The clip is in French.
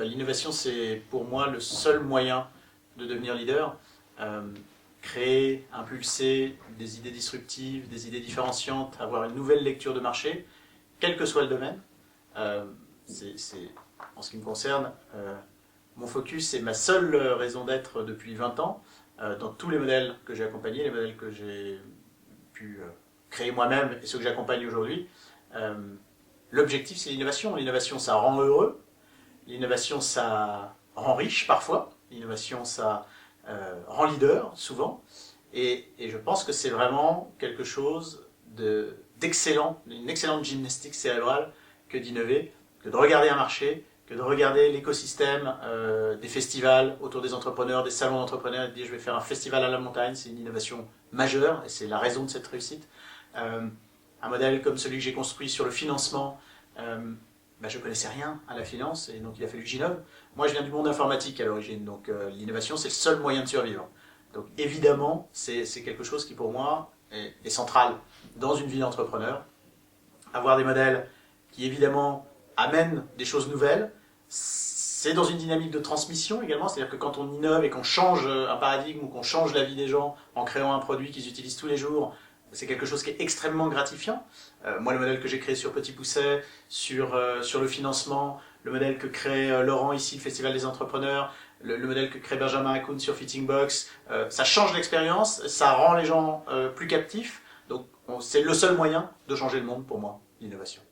L'innovation, c'est pour moi le seul moyen de devenir leader. Créer, impulser des idées disruptives, des idées différenciantes, avoir une nouvelle lecture de marché, quel que soit le domaine. En ce qui me concerne, mon focus est ma seule raison d'être depuis 20 ans. Dans tous les modèles que j'ai accompagnés, les modèles que j'ai pu créer moi-même et ceux que j'accompagne aujourd'hui, l'objectif c'est l'innovation. L'innovation ça rend heureux, l'innovation ça rend riche parfois, l'innovation ça rend leader souvent, et je pense que c'est vraiment quelque chose d'excellent, une excellente gymnastique cérébrale que d'innover, que de regarder un marché, que de regarder l'écosystème des festivals autour des entrepreneurs, des salons d'entrepreneurs, et de dire je vais faire un festival à la montagne, c'est une innovation majeure et c'est la raison de cette réussite. Un modèle comme celui que j'ai construit sur le financement, je ne connaissais rien à la finance et donc il a fallu que j'innove. Moi je viens du monde informatique à l'origine, donc l'innovation c'est le seul moyen de survivre. Donc évidemment c'est quelque chose qui pour moi est central dans une vie d'entrepreneur. Avoir des modèles qui évidemment amènent des choses nouvelles, c'est dans une dynamique de transmission également, c'est-à-dire que quand on innove et qu'on change un paradigme ou qu'on change la vie des gens en créant un produit qu'ils utilisent tous les jours, c'est quelque chose qui est extrêmement gratifiant. Moi, le modèle que j'ai créé sur Petit Pousset, sur le financement, le modèle que crée Laurent ici, le Festival des entrepreneurs, le modèle que crée Benjamin Hakoun sur Fitting Box, ça change l'expérience, ça rend les gens plus captifs. Donc, c'est le seul moyen de changer le monde pour moi, l'innovation.